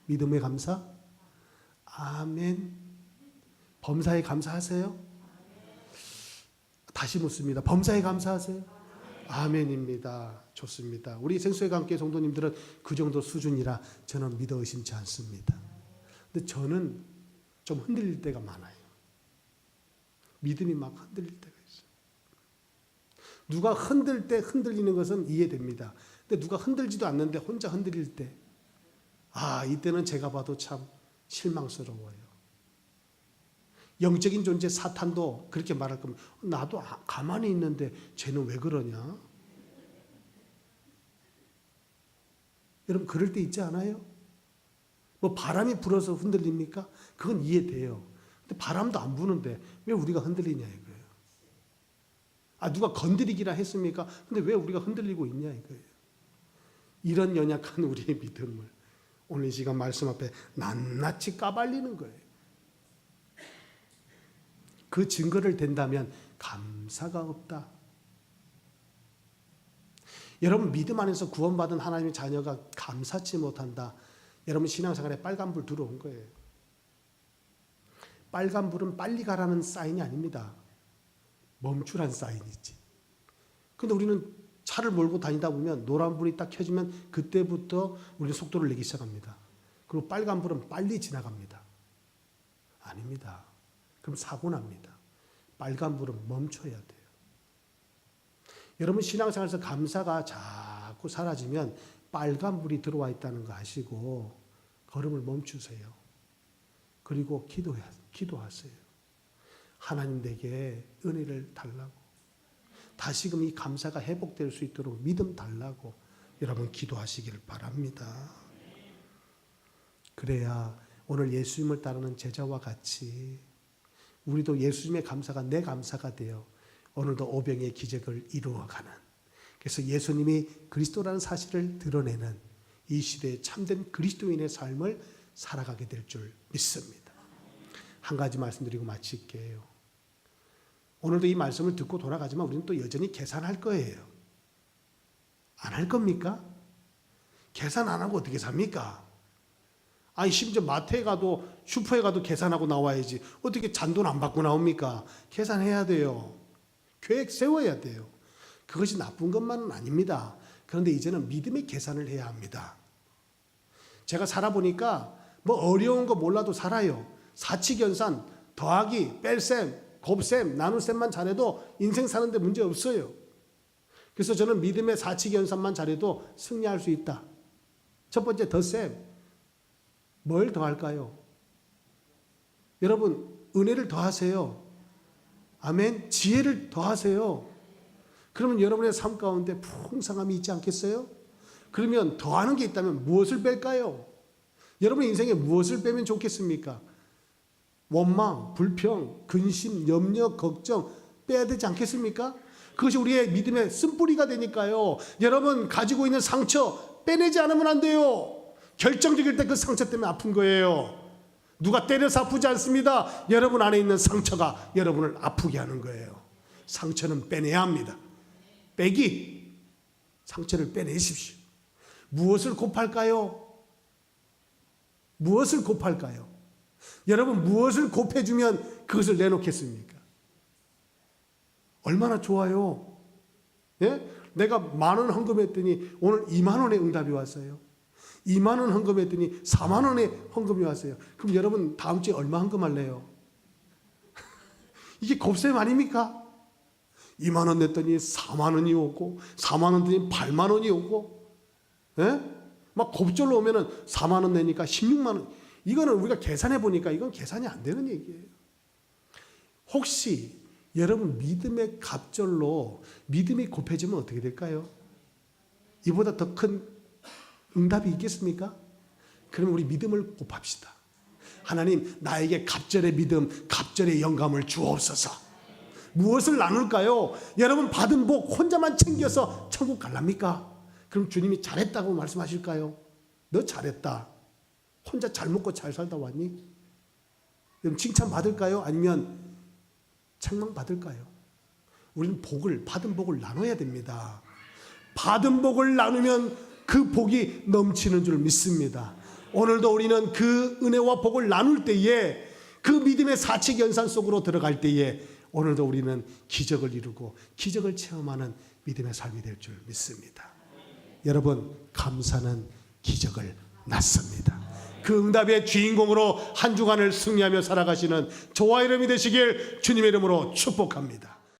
믿음의 감사? 아멘. 범사에 감사하세요? 다시 묻습니다. 범사에 감사하세요? 아멘입니다. 좋습니다. 우리 생수의 함께 성도님들은 그 정도 수준이라 저는 믿어 의심치 않습니다. 근데 저는 좀 흔들릴 때가 많아요. 믿음이 막 흔들릴 때가 있어요. 누가 흔들 때 흔들리는 것은 이해됩니다. 근데 누가 흔들지도 않는데 혼자 흔들릴 때, 이때는 제가 봐도 참 실망스러워요. 영적인 존재 사탄도 그렇게 말할 거면, 나도 가만히 있는데 쟤는 왜 그러냐? 여러분, 그럴 때 있지 않아요? 뭐 바람이 불어서 흔들립니까? 그건 이해돼요. 근데 바람도 안 부는데 왜 우리가 흔들리냐 이거예요. 누가 건드리기라 했습니까? 근데 왜 우리가 흔들리고 있냐 이거예요. 이런 연약한 우리의 믿음을 오늘 이 시간 말씀 앞에 낱낱이 까발리는 거예요. 그 증거를 댄다면 감사가 없다. 여러분, 믿음 안에서 구원받은 하나님의 자녀가 감사치 못한다. 여러분, 신앙생활에 빨간불 들어온 거예요. 빨간불은 빨리 가라는 사인이 아닙니다. 멈추란 사인이지. 근데 우리는 차를 몰고 다니다 보면 노란불이 딱 켜지면 그때부터 우리는 속도를 내기 시작합니다. 그리고 빨간불은 빨리 지나갑니다. 아닙니다. 그럼 사고 납니다. 빨간불은 멈춰야 돼요. 여러분, 신앙생활에서 감사가 자꾸 사라지면 빨간불이 들어와 있다는 거 아시고 걸음을 멈추세요. 그리고 기도하세요. 하나님, 내게 은혜를 달라고. 다시금 이 감사가 회복될 수 있도록 믿음 달라고 여러분 기도하시길 바랍니다. 그래야 오늘 예수님을 따르는 제자와 같이 우리도 예수님의 감사가 내 감사가 되어 오늘도 오병의 기적을 이루어가는, 그래서 예수님이 그리스도라는 사실을 드러내는 이 시대의 참된 그리스도인의 삶을 살아가게 될 줄 믿습니다. 한 가지 말씀드리고 마칠게요. 오늘도 이 말씀을 듣고 돌아가지만 우리는 또 여전히 계산할 거예요. 안 할 겁니까? 계산 안 하고 어떻게 삽니까? 아니 심지어 마트에 가도 슈퍼에 가도 계산하고 나와야지 어떻게 잔돈 안 받고 나옵니까? 계산해야 돼요. 계획 세워야 돼요. 그것이 나쁜 것만은 아닙니다. 그런데 이제는 믿음의 계산을 해야 합니다. 제가 살아보니까 뭐 어려운 거 몰라도 살아요. 사치견산, 더하기, 뺄셈, 곱셈, 나눗셈만 잘해도 인생 사는데 문제 없어요. 그래서 저는 믿음의 사치견산만 잘해도 승리할 수 있다. 첫 번째 덧셈. 뭘 더할까요? 여러분 은혜를 더하세요. 아멘. 지혜를 더하세요. 그러면 여러분의 삶 가운데 풍성함이 있지 않겠어요? 그러면 더하는 게 있다면 무엇을 뺄까요? 여러분의 인생에 무엇을 빼면 좋겠습니까? 원망, 불평, 근심, 염려, 걱정 빼야 되지 않겠습니까? 그것이 우리의 믿음의 쓴뿌리가 되니까요. 여러분 가지고 있는 상처 빼내지 않으면 안 돼요. 결정적일 때 그 상처 때문에 아픈 거예요. 누가 때려서 아프지 않습니다. 여러분 안에 있는 상처가 여러분을 아프게 하는 거예요. 상처는 빼내야 합니다. 빼기, 상처를 빼내십시오. 무엇을 곱할까요? 무엇을 곱할까요? 여러분 무엇을 곱해주면 그것을 내놓겠습니까? 얼마나 좋아요. 예? 내가 10,000원 헌금했더니 오늘 20,000원의 응답이 왔어요. 20,000원 헌금했더니 40,000원의 헌금이 왔어요. 그럼 여러분 다음 주에 얼마 헌금할래요? 이게 곱셈 아닙니까? 20,000원 냈더니 40,000원이 오고 40,000원 냈더니 80,000원이 오고, 예? 막 곱절로 오면은 40,000원 내니까 160,000원. 이거는 우리가 계산해 보니까 이건 계산이 안 되는 얘기예요. 혹시 여러분 믿음의 갑절로 믿음이 곱해지면 어떻게 될까요? 이보다 더 큰 응답이 있겠습니까? 그러면 우리 믿음을 곱합시다. 하나님 나에게 갑절의 믿음, 갑절의 영감을 주옵소서. 무엇을 나눌까요? 여러분 받은 복 혼자만 챙겨서 천국 갈랍니까? 그럼 주님이 잘했다고 말씀하실까요? 너 잘했다. 혼자 잘 먹고 잘 살다 왔니? 그럼 칭찬 받을까요? 아니면 책망 받을까요? 우리는 받은 복을 나눠야 됩니다. 받은 복을 나누면 그 복이 넘치는 줄 믿습니다. 오늘도 우리는 그 은혜와 복을 나눌 때에, 그 믿음의 사치견산 속으로 들어갈 때에 오늘도 우리는 기적을 이루고 기적을 체험하는 믿음의 삶이 될 줄 믿습니다. 여러분 감사는 기적을 낳습니다. 그 응답의 주인공으로 한 주간을 승리하며 살아가시는 저와 여러분이 되시길 주님의 이름으로 축복합니다.